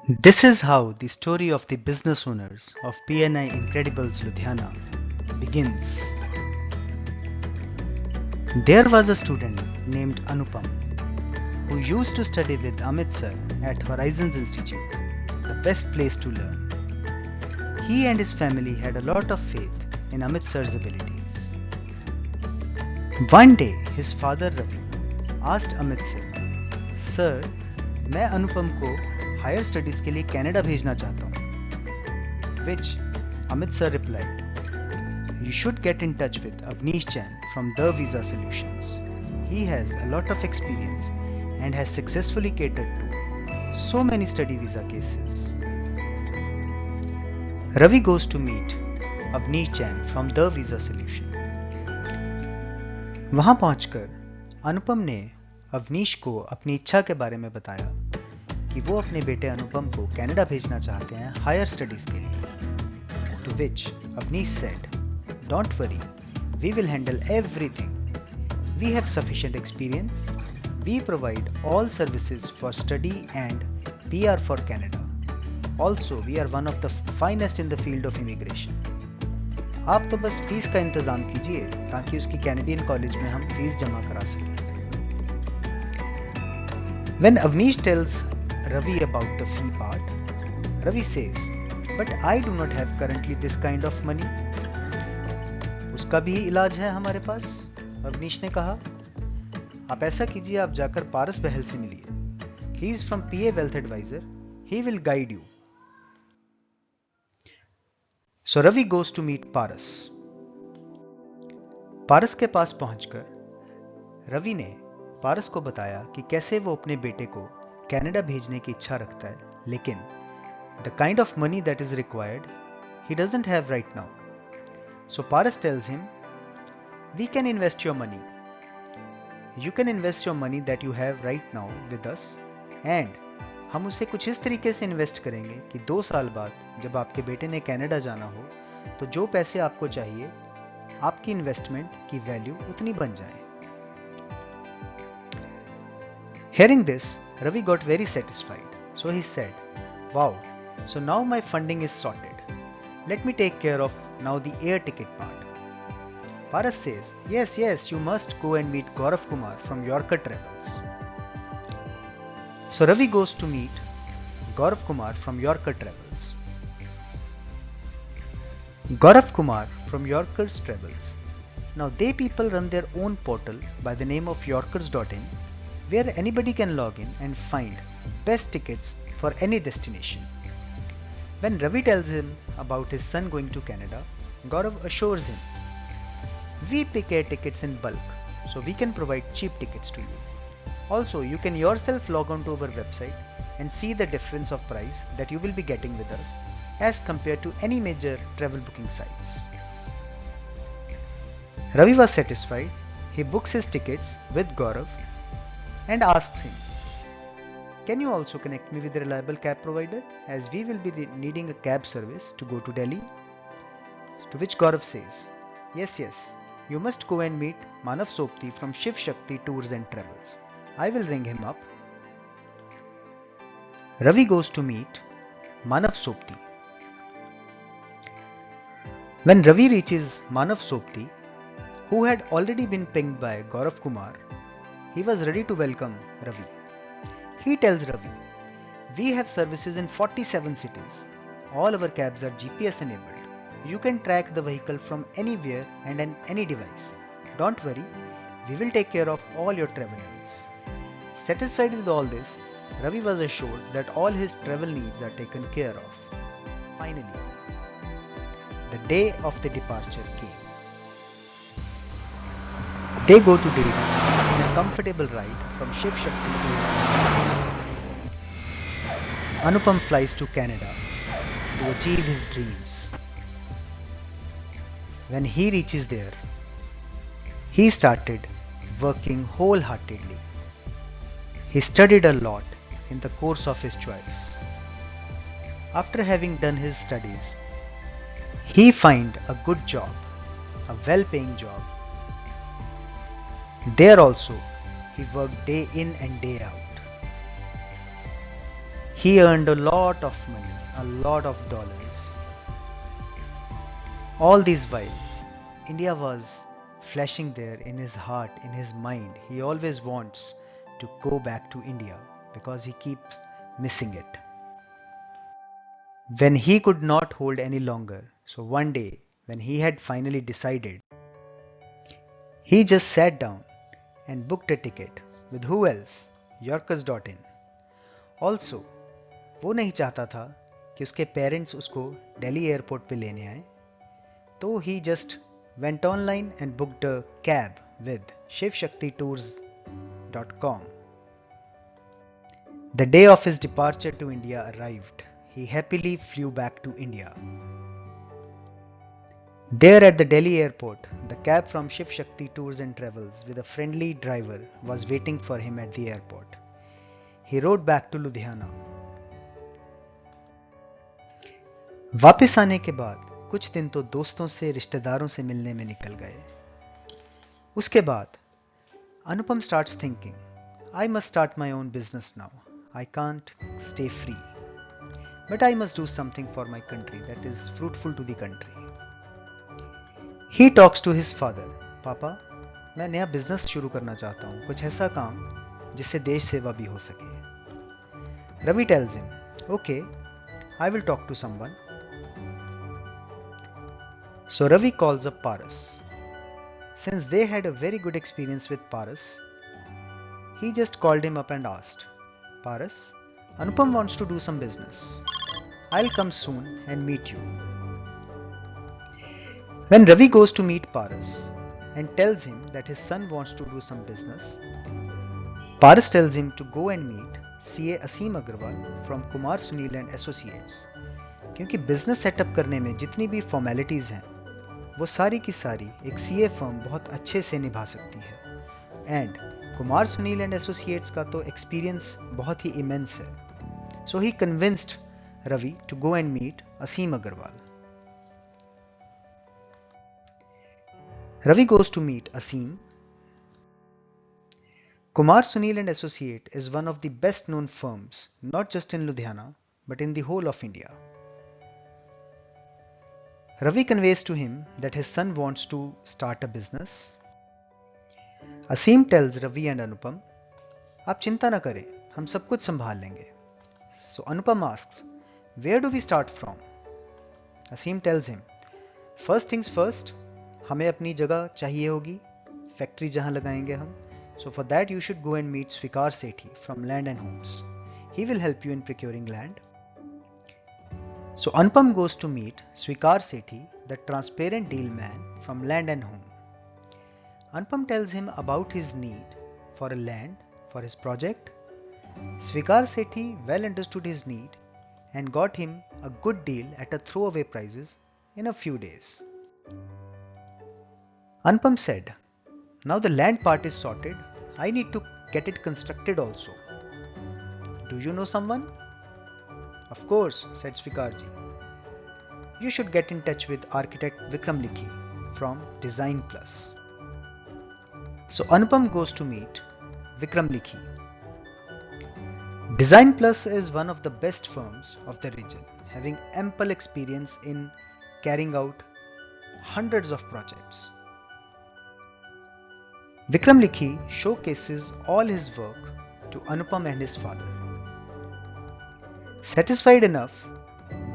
This is how the story of the business owners of PNI Incredibles Ludhiana begins. There was a student named Anupam who used to study with Amit sir at Horizons Institute, the best place to learn. He and his family had a lot of faith in Amit sir's abilities. One day, his father Ravi asked Amit sir, "Sir, मैं अनुपम को higher studies के लिए Canada भेजना चाहता हूँ." Which Amit sir replied, "You should get in touch with Avnish Jain from The Visa Solutions. He has a lot of experience and has successfully catered to so many study visa cases." Ravi goes to meet Avnish Jain from The Visa Solution. वहां पहुंचकर अनुपम ने अवनीश को अपनी इच्छा के बारे में बताया कि वो अपने बेटे अनुपम को कनाडा भेजना चाहते हैं हायर स्टडीज के लिए। To which Avneesh said, "don't worry, we will handle everything. We have sufficient experience. We provide all services for study and PR for Canada. Also we are one of the finest in the field of immigration. आप तो बस fees का इंतजाम कीजिए ताकि उसकी Canadian college में हम फीस जमा करा सकें." When Avnish tells Ravi about the fee part, Ravi says, "But I do not have currently this kind of money." उसका भी इलाज है हमारे पास, अवनीश ने कहा। "आप ऐसा कीजिए, आप जाकर पारस बहल से मिलिए. He is from PA Wealth Advisor. He will guide you." So Ravi goes to meet Paras. पारस के पास पहुंचकर रवि ने पारस को बताया कि कैसे वो अपने बेटे को कनाडा भेजने की इच्छा रखता है, लेकिन the kind of money that is required he doesn't have right now. So Paras tells him, "we can invest your money. You can invest your money that you have right now with us, and हम उसे कुछ इस तरीके से invest करेंगे कि 2 साल बाद जब आपके बेटे ने कनाडा जाना हो तो जो पैसे आपको चाहिए, आपकी इन्वेस्टमेंट की वैल्यू उतनी बन जाए." Hearing this, Ravi got very satisfied. So he said, "Wow, so now my funding is sorted. Let me take care of now the air ticket part." Paras says, Yes, you must go and meet Gaurav Kumar from Yorker Travels." So Ravi goes to meet Gaurav Kumar from Yorker Travels. Gaurav Kumar from Yorkers Travels. Now they people run their own portal by the name of yorkers.in, where anybody can log in and find best tickets for any destination. When Ravi tells him about his son going to Canada, Gaurav assures him, "We pick air tickets in bulk, so we can provide cheap tickets to you. Also, you can yourself log on to our website and see the difference of price that you will be getting with us as compared to any major travel booking sites." Ravi was satisfied. He books his tickets with Gaurav and asks him, "Can you also connect me with a reliable cab provider, as we will be needing a cab service to go to Delhi?" To which Gaurav says, Yes, you must go and meet Manav Sopti from Shiv Shakti Tours and Travels. I will ring him up." Ravi goes to meet Manav Sopti. When Ravi reaches Manav Sopti, who had already been pinged by Gaurav Kumar, he was ready to welcome Ravi. He tells Ravi, "We have services in 47 cities. All our cabs are GPS enabled. You can track the vehicle from anywhere and on any device. Don't worry, we will take care of all your travel needs." Satisfied with all this, Ravi was assured that all his travel needs are taken care of. Finally, the day of the departure came. They go to Delhi in a comfortable ride from Shiv Shakti Tours and Travels. Anupam flies to Canada to achieve his dreams. When he reaches there, he started working wholeheartedly. He studied a lot in the course of his choice. After having done his studies, he found a good job, a well-paying job. There also, he worked day in and day out. He earned a lot of money, a lot of dollars. All this while, India was flashing there in his heart, in his mind. He always wants to go back to India because he keeps missing it. When he could not hold any longer, so one day when he had finally decided, he just sat down and booked a ticket with who else? Yorkers.in. Also, वो नहीं चाहता था कि उसके parents उसको Delhi airport पे लेने आए, तो he just went online and booked a cab with shivshaktitours.com. The day of his departure to India arrived. He happily flew back to India. There at the Delhi airport, the cab from Shiv Shakti Tours and Travels with a friendly driver was waiting for him at the airport. He rode back to Ludhiana. वापस आने के बाद कुछ दिन तो दोस्तों से रिश्तेदारों से मिलने में निकल गए. उसके बाद अनुपम starts thinking, I must start my own business now. I can't stay free. But I must do something for my country that is fruitful to the country. He talks to his father. पापा, मैं नया business शुरू करना चाहता हूँ, कुछ ऐसा काम जिससे देश सेवा भी हो सके. Ravi tells him, okay, I will talk to someone. So Ravi calls up Paras. Since they had a very good experience with Paras, he just called him up and asked, Paras, Anupam wants to do some business. I'll come soon and meet you. When Ravi goes to meet Paras and tells him that his son wants to do some business, Paras tells him to go and meet CA Aseem Agarwal from Kumar Sunil and Associates. क्योंकि business setup करने में जितनी भी formalities हैं वो सारी की सारी एक सीए फर्म बहुत अच्छे से निभा सकती है. And Kumar Sunil and associates का तो एक्सपीरियंस बहुत ही इमेंस है. So he convinced Ravi to go and meet Aseem Agarwal. Ravi goes to meet Aseem. Kumar Sunil and Associate is one of the best known firms not just in Ludhiana but in the whole of India. Ravi conveys to him that his son wants to start a business. Aseem tells Ravi and Anupam, आप चिंता ना करें, हम सब कुछ संभाल लेंगे. So Anupam asks, where do we start from? Aseem tells him, first things first, हमें अपनी जगह चाहिए होगी, फैक्ट्री जहां लगाएंगे हम. So for that you should go and meet Svikar Sethi from Land and Homes. He will help you in procuring land. So Anupam goes to meet Svikar Sethi, the transparent deal man from Land and Home. Anupam tells him about his need for a land for his project. Svikar Sethi well understood his need and got him a good deal at a throwaway prices in a few days. Anupam said, now the land part is sorted, I need to get it constructed also. Do you know someone? Of course, said Svikarji. You should get in touch with architect Vikram Likhi from Design Plus. So Anupam goes to meet Vikram Likhi. Design Plus is one of the best firms of the region, having ample experience in carrying out hundreds of projects. Vikram Likhi showcases all his work to Anupam and his father. Satisfied enough,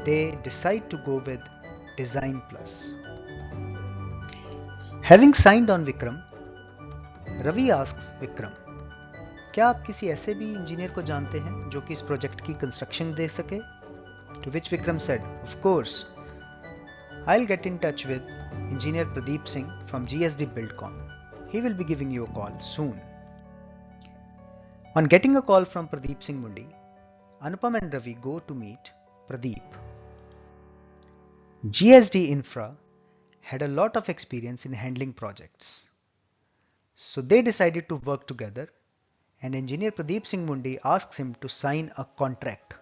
they decide to go with Design Plus. Having signed on Vikram, Ravi asks Vikram, क्या आप किसी ऐसे भी engineer को जानते हैं जो कि इस प्रोजेक्ट की कंस्ट्रक्शन दे सके? To which Vikram said, of course, I'll get in touch with engineer Pradeep Singh from GSD Buildcon. He will be giving you a call soon. On getting a call from Pradeep Singh Mundi, Anupam and Ravi go to meet Pradeep. GSD Infra had a lot of experience in handling projects. So they decided to work together, and engineer Pradeep Singh Mundi asks him to sign a contract.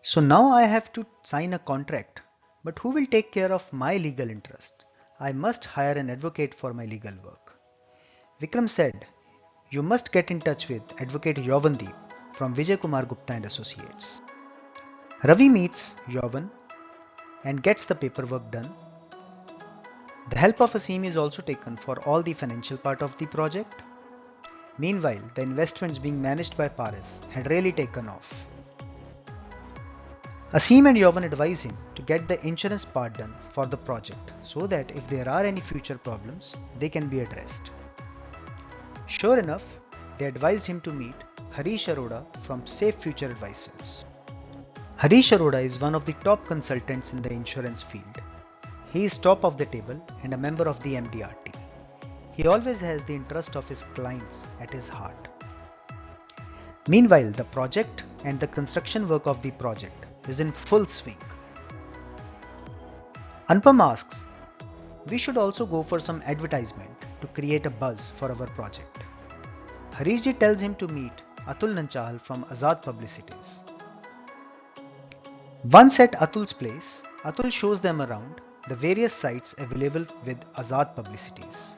So now I have to sign a contract, but who will take care of my legal interest? I must hire an advocate for my legal work. Vikram said, you must get in touch with advocate Yavandeep from Vijay Kumar Gupta and Associates. Ravi meets Yovan and gets the paperwork done. The help of Asim is also taken for all the financial part of the project. Meanwhile, the investments being managed by Paris had really taken off. Asim and Yovan advise him to get the insurance part done for the project so that if there are any future problems, they can be addressed. Sure enough, they advised him to meet Harish Arora from Safe Future Advisors. Harish Arora is one of the top consultants in the insurance field. He is top of the table and a member of the MDRT. He always has the interest of his clients at his heart. Meanwhile, the project and the construction work of the project is in full swing. Anupam asks, we should also go for some advertisement to create a buzz for our project. Harishji tells him to meet Atul Nanchal from Azad Publicities. Once at Atul's place, Atul shows them around the various sites available with Azad Publicities.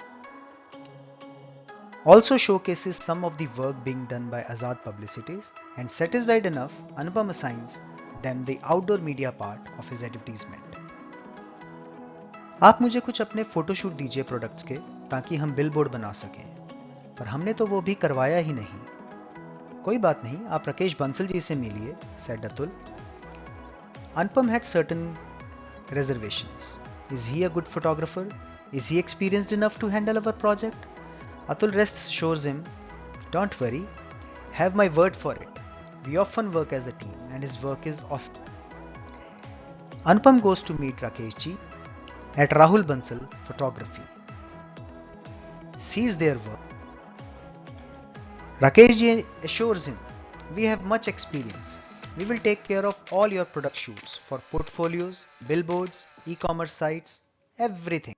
Also showcases some of the work being done by Azad Publicities, and satisfied enough, Anupam assigns them the outdoor media part of his advertisement. आप मुझे कुछ अपने photoshoot दीजिए products के ताकि हम billboard बना सकें, पर हमने तो वो भी करवाया ही नहीं. कोई बात नहीं, आप राकेश बंसल जी से मिलिए, said Atul. Anupam had certain reservations. Is he a good photographer? Is he experienced enough to handle our project? Atul rests assures him, don't worry, have my word for it. We often work as a team and his work is awesome. Anupam goes to meet Rakesh ji at Rahul Bansal Photography. Sees their work. Rakesh ji assures him, we have much experience. We will take care of all your product shoots for portfolios, billboards, e-commerce sites, everything.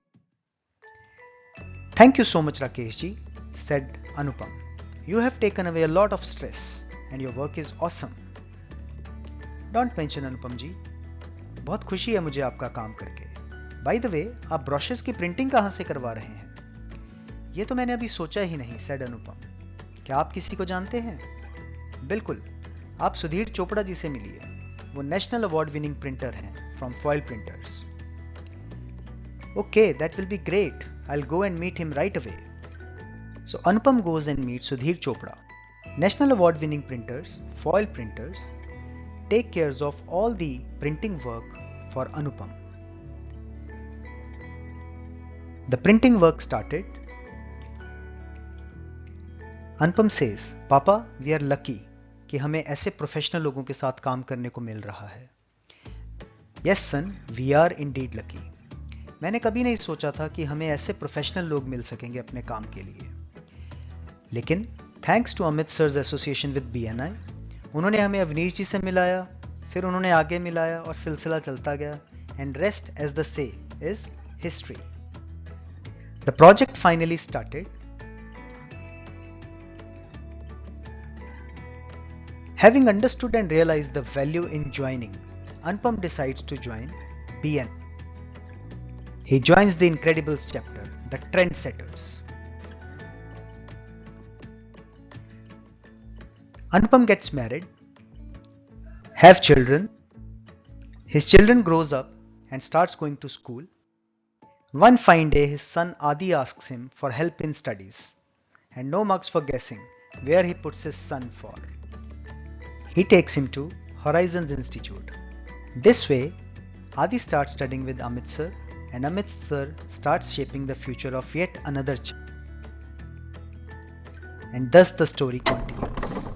Thank you so much Rakesh ji, said Anupam. You have taken away a lot of stress and your work is awesome. Don't mention Anupam ji. बहुत खुशी है मुझे आपका काम करके. By the way, आप brochures की printing कहाँ से करवा रहे हैं? ये तो मैंने अभी सोचा ही नहीं, said Anupam. क्या आप किसी को जानते हैं? बिल्कुल, आप सुधीर चोपड़ा जी से मिलिए. वो नेशनल अवार्ड विनिंग प्रिंटर हैं from Foil Printers. Okay, that will be great. I'll go and meet him right away. So Anupam goes and meets Sudhir Chopra. National award winning printers, Foil Printers, take care of all the printing work for Anupam. The printing work started. Anupam says, Papa, we are lucky कि हमें ऐसे professional लोगों के साथ काम करने को मिल रहा है. Yes son, we are indeed lucky. मैंने कभी नहीं सोचा था कि हमें ऐसे प्रोफेशनल लोग मिल सकेंगे अपने काम के लिए. लेकिन thanks to Amit sir's association with BNI, उन्होंने हमें अवनीश जी से मिलाया, फिर उन्होंने आगे मिलाया और सिलसिला चलता गया. एंड रेस्ट एज द से is history. The project finally started. Having understood and realized the value in joining, Anupam decides to join BNI. He joins the Incredibles chapter, the Trendsetters. Anupam gets married, have children. His children grows up and starts going to school. One fine day, his son Adi asks him for help in studies, and no marks for guessing where he puts his son for. He takes him to Horizons Institute. This way, Adi starts studying with Amit sir, and Amit sir starts shaping the future of yet another child. And thus the story continues.